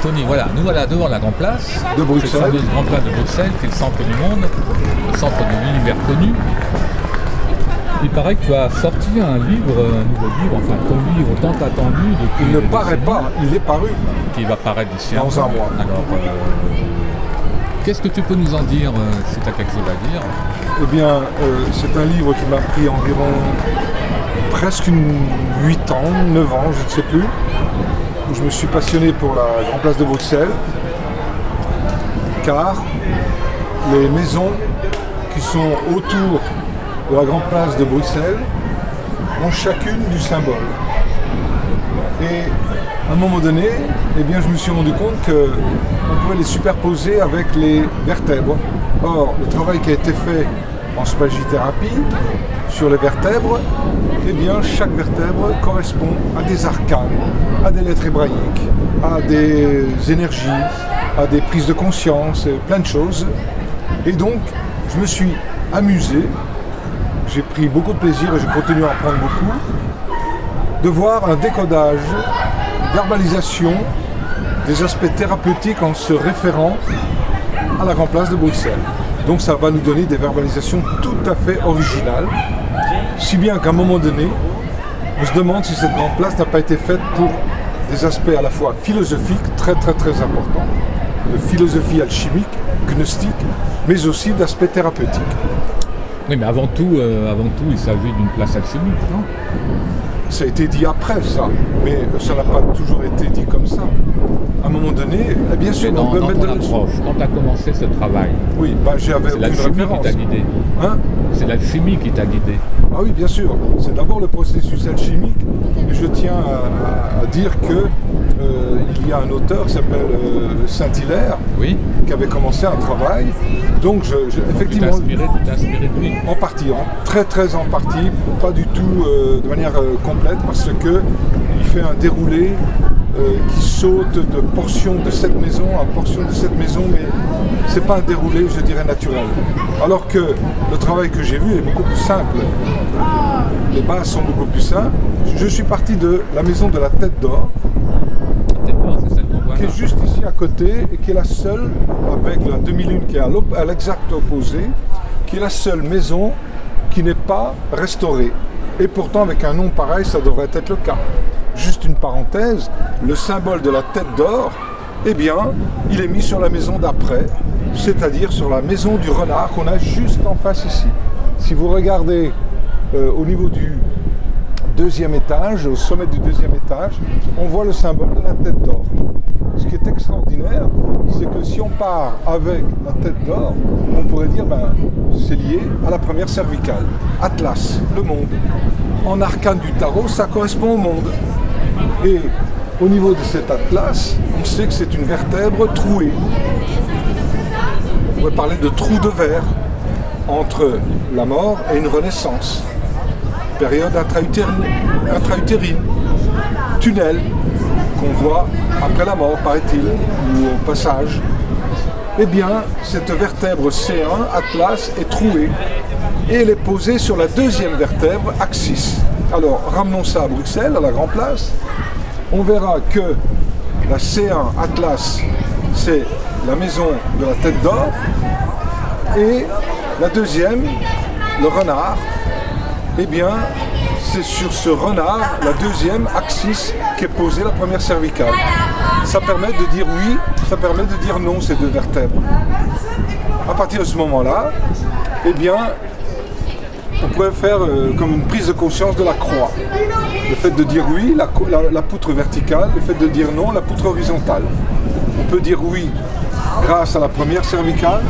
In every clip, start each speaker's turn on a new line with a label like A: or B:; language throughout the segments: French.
A: Tony, voilà, nous voilà devant la Grande Place
B: De Bruxelles.
A: Cette fameuse Grande Place de Bruxelles, qui est le centre du monde, le centre de l'univers connu. Il paraît que tu as sorti un livre, un nouveau livre, enfin ton livre tant attendu depuis...
B: Il ne paraît pas, il est paru.
A: Qui va paraître d'ici
B: dans un mois.
A: Alors, qu'est-ce que tu peux nous en dire, si tu as quelque chose à dire?
B: Eh bien, c'est un livre qui m'a pris environ presque 8 ans, 9 ans, je ne sais plus. Je me suis passionné pour la Grande Place de Bruxelles, car les maisons qui sont autour de la Grande Place de Bruxelles ont chacune du symbole. Et à un moment donné, eh bien, je me suis rendu compte qu'on pouvait les superposer avec les vertèbres. Or, le travail qui a été fait en spagithérapie sur les vertèbres, eh bien, chaque vertèbre correspond à des arcanes, à des lettres hébraïques, à des énergies, à des prises de conscience, plein de choses. Et donc, je me suis amusé, j'ai pris beaucoup de plaisir et je continue à en prendre beaucoup, de voir un décodage, une verbalisation des aspects thérapeutiques en se référant à la Grande Place de Bruxelles. Donc ça va nous donner des verbalisations tout à fait originales, si bien qu'à un moment donné, on se demande si cette Grande Place n'a pas été faite pour des aspects à la fois philosophiques très importants, de philosophie alchimique, gnostique, mais aussi d'aspects thérapeutiques.
A: Oui, mais avant tout, il s'agit d'une place alchimique, non?
B: Ça a été dit après ça, mais ça n'a pas toujours été dit comme ça. À un moment donné, bien sûr, on peut mettre de
A: l'approche. Quand tu as commencé ce travail,
B: oui, j'avais aucune référence.
A: C'est l'alchimie qui t'a guidé.
B: Hein?
A: C'est l'alchimie qui t'a guidé.
B: Ah oui, bien sûr. C'est d'abord le processus alchimique. Et je tiens à dire que il y a un auteur qui s'appelle Saint-Hilaire,
A: oui,
B: qui avait commencé un travail. Donc, effectivement,
A: tu t'es inspiré de lui.
B: En partie, très en partie, pas du tout de manière complète, parce que il fait un déroulé qui saute de portion de cette maison à portion de cette maison, mais c'est pas un déroulé, je dirais, naturel. Alors que le travail que j'ai vu est beaucoup plus simple. Les bases sont beaucoup plus simples. Je suis parti de la maison de la Tête d'Or, qui est juste ici à côté et qui est la seule, avec la demi-lune qui est à l'exact opposé, qui est la seule maison qui n'est pas restaurée. Et pourtant, avec un nom pareil, ça devrait être le cas. Juste une parenthèse, le symbole de la Tête d'Or, eh bien, il est mis sur la maison d'après, c'est-à-dire sur la maison du renard qu'on a juste en face ici. Si vous regardez au niveau du deuxième étage, au sommet du deuxième étage, on voit le symbole de la Tête d'Or. Ce qui est extraordinaire, c'est que si on part avec la Tête d'Or, on pourrait dire c'est lié à la première cervicale. Atlas, le monde. En arcane du tarot, ça correspond au monde. Et au niveau de cet Atlas, on sait que c'est une vertèbre trouée. On pourrait parler de trou de verre entre la mort et une renaissance. Période intra-utérine, tunnel qu'on voit après la mort, paraît-il, ou au passage. Eh bien, cette vertèbre C1, Atlas, est trouée et elle est posée sur la deuxième vertèbre, Axis. Alors, ramenons ça à Bruxelles, à la Grande Place. On verra que la C1, Atlas, c'est la maison de la Tête d'Or et la deuxième, le renard, eh bien, c'est sur ce renard, la deuxième axis, qui est posée la première cervicale. Ça permet de dire oui, ça permet de dire non, ces deux vertèbres. À partir de ce moment-là, eh bien, on pourrait faire comme une prise de conscience de la croix. Le fait de dire oui, la poutre verticale, le fait de dire non, la poutre horizontale. On peut dire oui grâce à la première cervicale,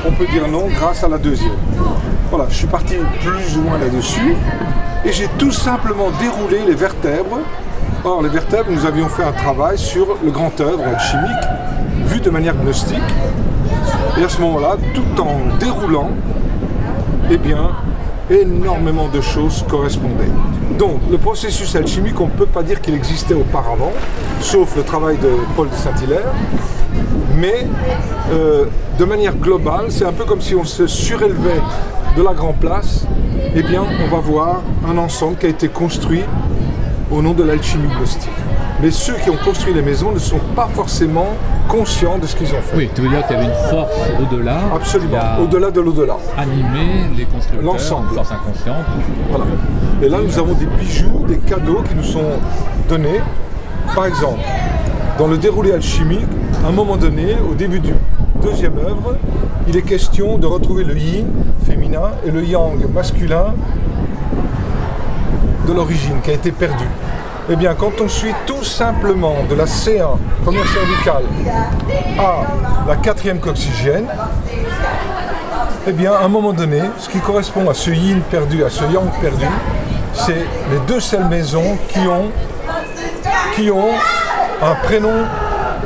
B: on peut dire non grâce à la deuxième. Voilà, je suis parti plus ou moins là-dessus et j'ai tout simplement déroulé les vertèbres. Or, les vertèbres, nous avions fait un travail sur le grand œuvre alchimique, vu de manière gnostique. Et à ce moment-là, tout en déroulant, eh bien, énormément de choses correspondaient. Donc, le processus alchimique, on ne peut pas dire qu'il existait auparavant, sauf le travail de Paul de Saint-Hilaire. Mais, de manière globale, c'est un peu comme si on se surélevait de la Grande Place, eh bien, on va voir un ensemble qui a été construit au nom de l'alchimie gnostique. Mais ceux qui ont construit les maisons ne sont pas forcément conscients de ce qu'ils ont fait.
A: Oui, tu veux dire qu'il y avait une force au-delà.
B: Absolument,
A: qui a
B: au-delà de l'au-delà.
A: animé les constructeurs,
B: L'ensemble.
A: une force inconsciente.
B: Voilà. Et là, nous avons des bijoux, des cadeaux qui nous sont donnés. Par exemple, dans le déroulé alchimique, à un moment donné, au début du deuxième œuvre, il est question de retrouver le yin féminin et le yang masculin de l'origine, qui a été perdu. Eh bien, quand on suit tout simplement de la C1, première cervicale, à la quatrième coccygienne, eh bien, à un moment donné, ce qui correspond à ce yin perdu, à ce yang perdu, c'est les deux seules maisons qui ont un prénom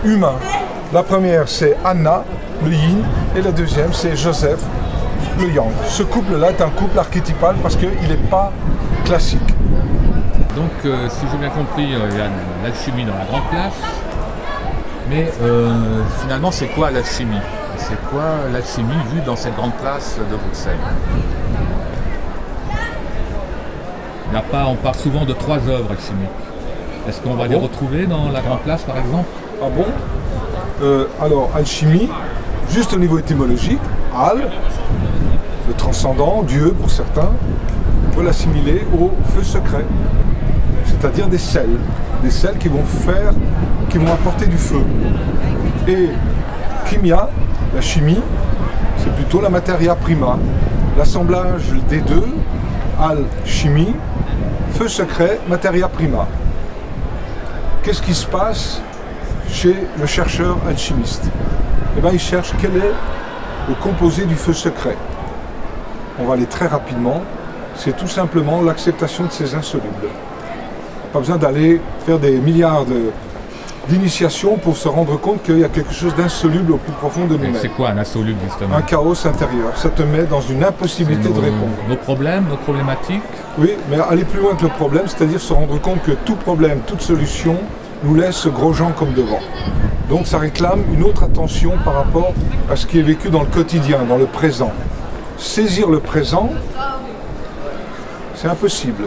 B: humain. La première, c'est Anna, le yin, et la deuxième, c'est Joseph, le yang. Ce couple-là est un couple archétypal parce qu'il n'est pas classique.
A: Donc, si j'ai bien compris, il y a l'alchimie dans la grande place. Mais finalement, c'est quoi l'alchimie? C'est quoi l'alchimie vue dans cette grande place de Bruxelles? On parle souvent de 3 œuvres alchimiques. Est-ce qu'on va les retrouver dans la grande place, par exemple?
B: Ah bon? Alors, alchimie, juste au niveau étymologique, al, le transcendant, Dieu pour certains, on peut l'assimiler au feu secret, c'est-à-dire des sels qui vont apporter du feu. Et chimia, la chimie, c'est plutôt la materia prima, l'assemblage des deux, alchimie, feu secret, materia prima. Qu'est-ce qui se passe chez le chercheur alchimiste? Eh bien, il cherche quel est le composé du feu secret. On va aller très rapidement. C'est tout simplement l'acceptation de ces insolubles. Pas besoin d'aller faire des milliards d'initiations pour se rendre compte qu'il y a quelque chose d'insoluble au plus profond de nous-mêmes.
A: C'est quoi un insoluble, justement?
B: Un chaos intérieur. Ça te met dans une impossibilité de répondre.
A: Nos problèmes, nos problématiques?
B: Oui, mais aller plus loin que le problème, c'est-à-dire se rendre compte que tout problème, toute solution nous laisse gros gens comme devant. Donc ça réclame une autre attention par rapport à ce qui est vécu dans le quotidien, dans le présent. Saisir le présent, c'est impossible.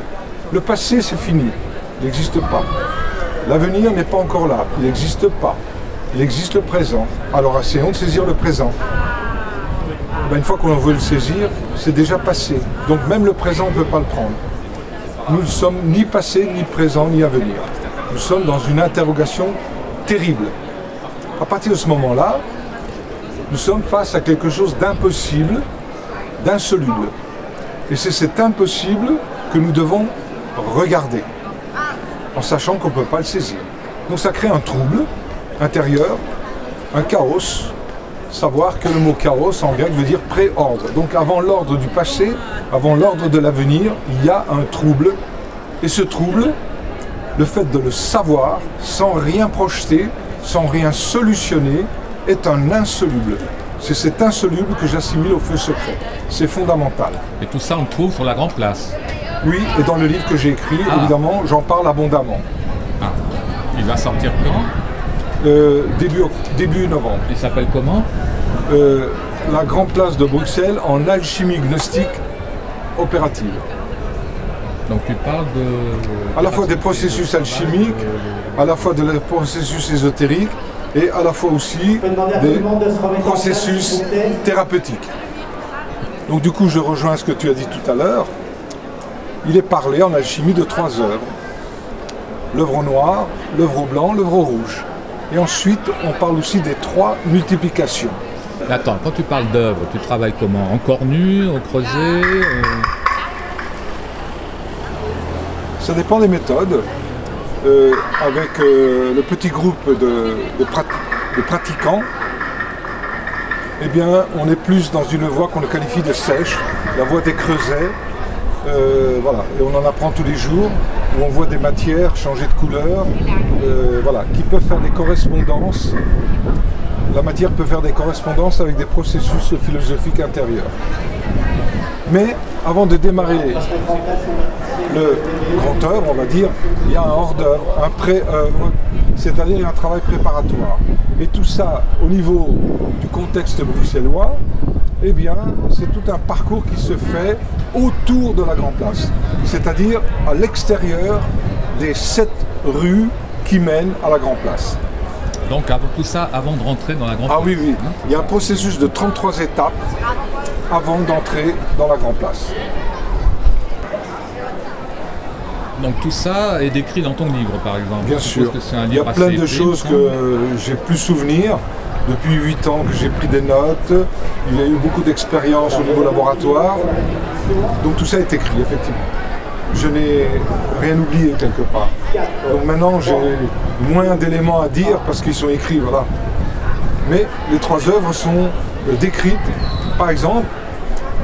B: Le passé, c'est fini. Il n'existe pas. L'avenir n'est pas encore là. Il n'existe pas. Il existe le présent. Alors essayons de saisir le présent. Ben, une fois qu'on veut le saisir, c'est déjà passé. Donc même le présent, on ne peut pas le prendre. Nous ne sommes ni passé, ni présent, ni avenir. Nous sommes dans une interrogation terrible. À partir de ce moment-là, nous sommes face à quelque chose d'impossible, d'insoluble. Et c'est cet impossible que nous devons regarder, en sachant qu'on ne peut pas le saisir. Donc ça crée un trouble intérieur, un chaos. Savoir que le mot chaos en grec veut dire pré-ordre. Donc avant l'ordre du passé, avant l'ordre de l'avenir, il y a un trouble. Et ce trouble, le fait de le savoir, sans rien projeter, sans rien solutionner, est un insoluble. C'est cet insoluble que j'assimile au feu secret. C'est fondamental.
A: Et tout ça, on le trouve sur la grande place?
B: Oui, et dans le livre que j'ai écrit, évidemment, j'en parle abondamment.
A: Ah. Il va sortir quand?
B: Début novembre.
A: Il s'appelle comment?
B: La grande place de Bruxelles en alchimie gnostique opérative.
A: Donc tu parles de...
B: À la fois des processus alchimiques, à la fois des processus ésotériques et à la fois aussi des processus thérapeutiques. Donc du coup, je rejoins ce que tu as dit tout à l'heure. Il est parlé en alchimie de 3 œuvres. L'œuvre au noir, l'œuvre au blanc, l'œuvre au rouge. Et ensuite, on parle aussi des 3 multiplications.
A: Attends, quand tu parles d'œuvre, tu travailles comment? En corps nu, au creuset
B: Ça dépend des méthodes. Avec le petit groupe de pratiquants, eh bien, on est plus dans une voie qu'on qualifie de sèche, la voie des creusets. Voilà, et on en apprend tous les jours, où on voit des matières changer de couleur, voilà, qui peuvent faire des correspondances. La matière peut faire des correspondances avec des processus philosophiques intérieurs. Mais avant de démarrer le grand œuvre, on va dire, il y a un hors d'œuvre, un pré-œuvre, c'est-à-dire un travail préparatoire. Et tout ça, au niveau du contexte bruxellois, eh bien, c'est tout un parcours qui se fait autour de la Grande Place, c'est-à-dire à l'extérieur des 7 rues qui mène à la Grande Place.
A: Donc avant tout ça, avant de rentrer dans la grande
B: Ah
A: place.
B: oui, oui. Il y a un processus de 33 étapes avant d'entrer dans la Grande Place.
A: Donc tout ça est décrit dans ton livre, par exemple.
B: Bien
A: Je suppose
B: sûr.
A: que c'est un
B: Il y a
A: livre
B: plein
A: assez
B: de
A: écrit,
B: choses
A: il me semble.
B: que j'ai plus souvenir. Depuis 8 ans que j'ai pris des notes. Il y a eu beaucoup d'expériences au niveau laboratoire. Donc tout ça est écrit, effectivement. Je n'ai rien oublié quelque part. Donc maintenant j'ai moins d'éléments à dire parce qu'ils sont écrits, voilà. Mais les 3 œuvres sont décrites. Par exemple,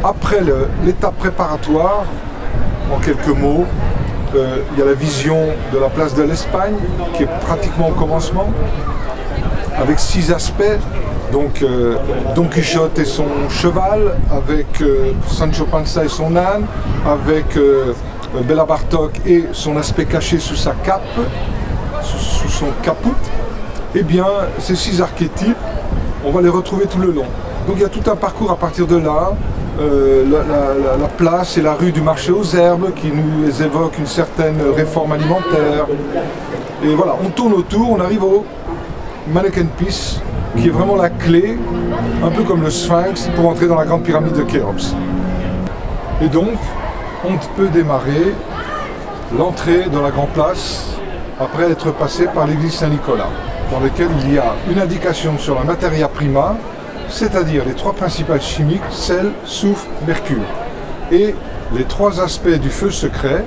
B: après l'étape préparatoire, en quelques mots, il y a la vision de la place de l'Espagne qui est pratiquement au commencement, avec 6 aspects. Donc Don Quichotte et son cheval, avec Sancho Panza et son âne, avec Béla Bartók et son aspect caché sous sa cape, sous son caput. Eh bien, ces 6 archétypes, on va les retrouver tout le long. Donc il y a tout un parcours à partir de là. La place et la rue du marché aux herbes qui nous évoquent une certaine réforme alimentaire. Et voilà, on tourne autour, on arrive au Mannequin Peace, qui est vraiment la clé, un peu comme le Sphinx, pour entrer dans la grande pyramide de Khéops. Et donc, on peut démarrer l'entrée dans la Grande Place après être passé par l'église Saint-Nicolas, dans laquelle il y a une indication sur la materia prima, c'est-à-dire les 3 principales chimiques, sel, soufre, mercure. Et les 3 aspects du feu secret,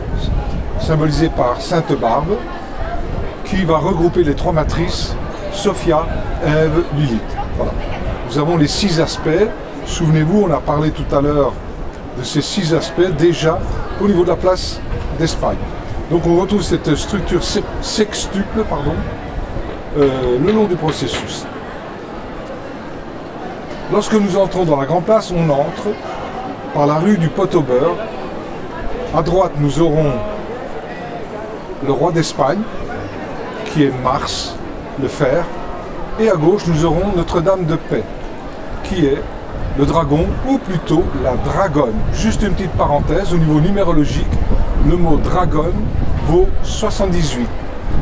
B: symbolisés par Sainte Barbe, qui va regrouper les 3 matrices, Sophia, Ève, Lilith. Voilà. Nous avons les 6 aspects. Souvenez-vous, on a parlé tout à l'heure de ces 6 aspects déjà au niveau de la place d'Espagne. Donc on retrouve cette structure sextuple le long du processus. Lorsque nous entrons dans la Grande Place, on entre par la rue du Pot au beurre. À droite, nous aurons le roi d'Espagne, qui est Mars, le fer. Et à gauche, nous aurons Notre-Dame de Paix, qui est le dragon, ou plutôt la dragonne. Juste une petite parenthèse, au niveau numérologique, le mot dragonne vaut 78.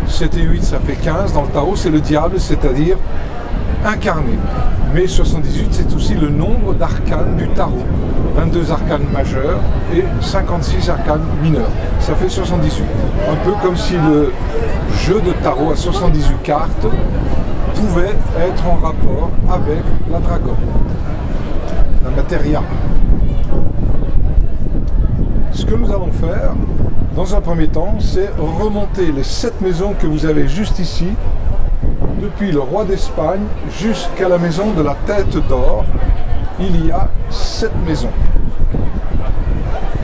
B: 7 et 8, ça fait 15. Dans le tarot, c'est le diable, c'est-à-dire incarné. Mais 78, c'est aussi le nombre d'arcanes du tarot. 22 arcanes majeurs et 56 arcanes mineurs. Ça fait 78. Un peu comme si le jeu de tarot à 78 cartes pouvait être en rapport avec la dragonne, la materia. Ce que nous allons faire, dans un premier temps, c'est remonter les 7 maisons que vous avez juste ici, depuis le roi d'Espagne jusqu'à la maison de la Tête d'Or. Il y a 7 maisons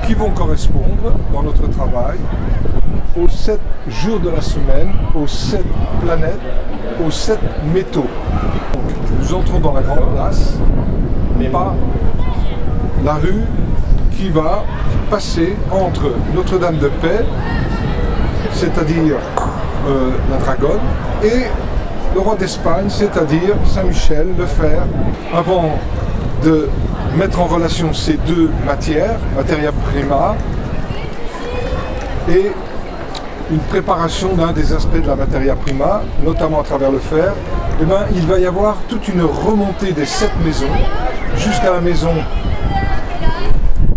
B: qui vont correspondre dans notre travail aux 7 jours de la semaine, aux 7 planètes, aux 7 métaux. Donc, nous entrons dans la Grande Place par la rue qui va passer entre Notre-Dame de Paix, c'est-à-dire la dragonne, et le roi d'Espagne, c'est-à-dire Saint-Michel, le fer. Avant de mettre en relation ces 2 matières, materia prima, et une préparation d'un des aspects de la materia prima, notamment à travers le fer, eh bien, il va y avoir toute une remontée des 7 maisons jusqu'à la maison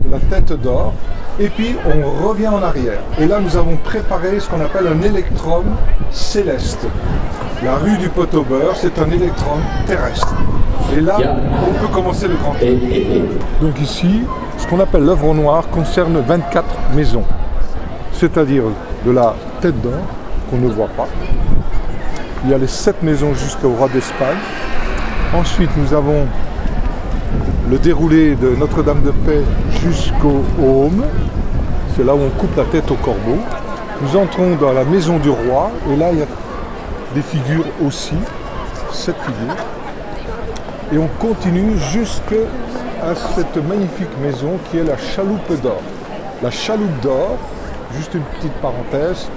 B: de la Tête d'Or, et puis on revient en arrière. Et là, nous avons préparé ce qu'on appelle un électrum céleste. La rue du Pot au beurre, c'est un électrum terrestre. Et là, on peut commencer le grand tour. Donc ici, ce qu'on appelle l'œuvre au noir concerne 24 maisons. C'est-à-dire de la Tête d'Or, qu'on ne voit pas. Il y a les 7 maisons jusqu'au roi d'Espagne. Ensuite, nous avons le déroulé de Notre-Dame de Paix jusqu'au Aume. C'est là où on coupe la tête au corbeau. Nous entrons dans la maison du roi. Et là, il y a des figures aussi. 7 figures. Et on continue jusqu'à cette magnifique maison qui est la Chaloupe d'Or. La Chaloupe d'Or, juste une petite parenthèse,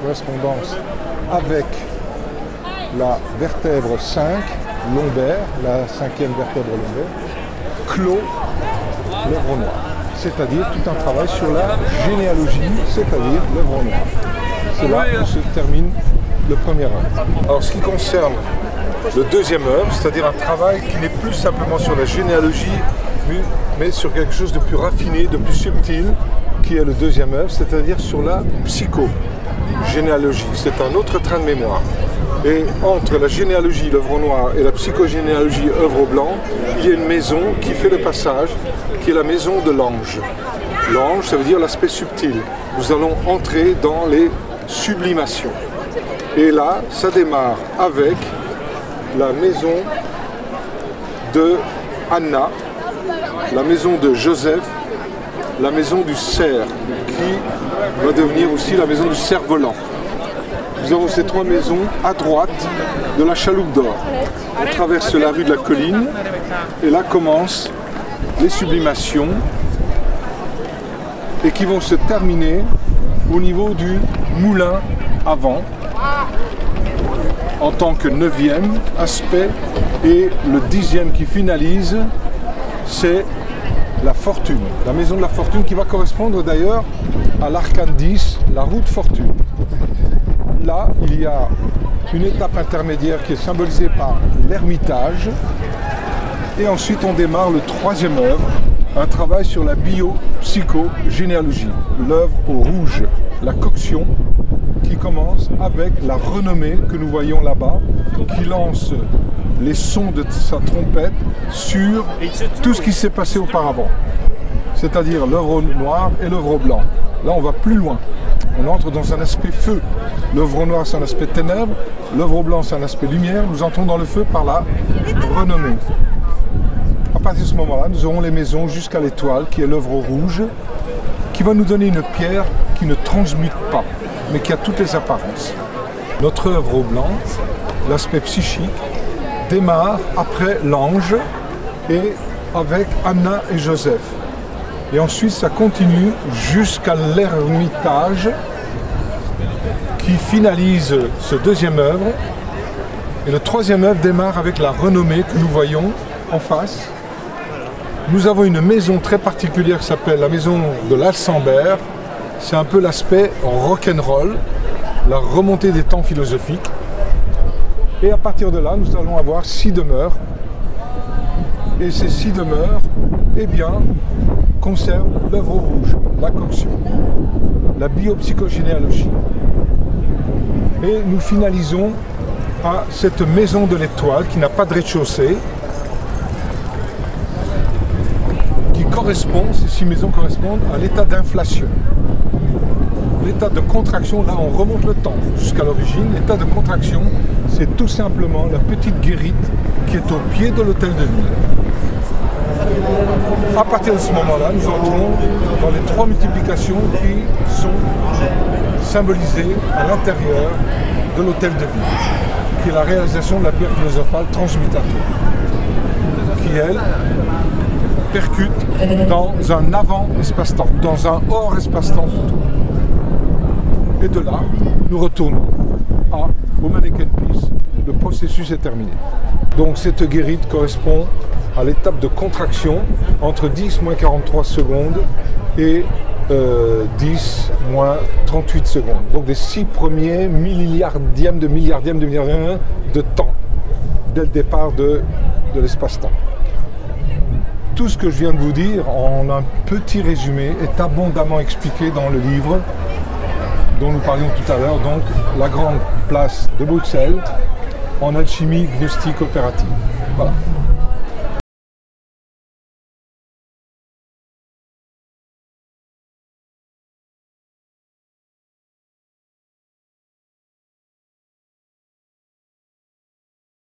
B: correspondance avec la vertèbre 5, lombaire, la 5e vertèbre lombaire, clos l'œuvre noire. C'est-à-dire tout un travail sur la généalogie, c'est-à-dire l'œuvre noire. C'est là où se termine le premier œuvre. Alors ce qui concerne le deuxième œuvre, c'est-à-dire un travail qui n'est plus simplement sur la généalogie, mais sur quelque chose de plus raffiné, de plus subtil, qui est le deuxième œuvre, c'est-à-dire sur la psychogénéalogie. C'est un autre train de mémoire. Et entre la généalogie, l'œuvre au noir, et la psychogénéalogie, œuvre au blanc, il y a une maison qui fait le passage, qui est la maison de l'ange. L'ange, ça veut dire l'aspect subtil. Nous allons entrer dans les sublimations. Et là, ça démarre avec la maison de Anna, la maison de Joseph, la maison du cerf, qui va devenir aussi la maison du cerf-volant. Nous avons ces trois maisons à droite de la chaloupe d'or. On traverse la rue de la Colline et là commencent les sublimations et qui vont se terminer au niveau du moulin avant en tant que 9e aspect, et le 10e qui finalise, c'est la fortune, la maison de la fortune, qui va correspondre d'ailleurs à l'arcane 10, la roue de fortune. Là, il y a une étape intermédiaire qui est symbolisée par l'ermitage, et ensuite on démarre le 3e œuvre, un travail sur la biopsychogénéalogie, l'œuvre au rouge, la coction, qui commence avec la renommée que nous voyons là-bas, qui lance les sons de sa trompette sur tout ce qui s'est passé auparavant, c'est-à-dire l'œuvre au noir et l'œuvre au blanc. Là, on va plus loin. On entre dans un aspect feu. L'œuvre au noir, c'est un aspect ténèbres. L'œuvre au blanc, c'est un aspect lumière. Nous entrons dans le feu par la renommée. À partir de ce moment-là, nous aurons les maisons jusqu'à l'étoile, qui est l'œuvre au rouge, qui va nous donner une pierre qui ne transmute pas, mais qui a toutes les apparences. Notre œuvre au blanc, l'aspect psychique, démarre après l'ange et avec Anna et Joseph. Et ensuite, ça continue jusqu'à l'ermitage qui finalise ce deuxième œuvre. Et le 3e œuvre démarre avec la renommée que nous voyons en face. Nous avons une maison très particulière qui s'appelle la maison de l'Alcembert. C'est un peu l'aspect rock'n'roll, la remontée des temps philosophiques. Et à partir de là, nous allons avoir 6 demeures. Et ces 6 demeures, eh bien, concernent l'œuvre au rouge, la coction, la biopsychogénéalogie. Et nous finalisons à cette maison de l'étoile qui n'a pas de rez-de-chaussée, qui correspond, ces 6 maisons correspondent à l'état d'inflation. L'état de contraction, là on remonte le temps jusqu'à l'origine. L'état de contraction, c'est tout simplement la petite guérite qui est au pied de l'hôtel de ville. À partir de ce moment-là, nous entrons dans les 3 multiplications qui sont symbolisées à l'intérieur de l'hôtel de ville, qui est la réalisation de la pierre philosophale transmutatoire, qui elle percute dans un avant-espace-temps, dans un hors-espace-temps plutôt. Et de là, nous retournons au Mannequin Peace. Le processus est terminé. Donc cette guérite correspond à l'étape de contraction entre 10 moins 43 secondes et 10 moins 38 secondes. Donc des 6 premiers milliardièmes de temps dès le départ de l'espace-temps. Tout ce que je viens de vous dire en un petit résumé est abondamment expliqué dans le livre dont nous parlions tout à l'heure, donc la grande place de Bruxelles en alchimie gnostique opérative. Voilà.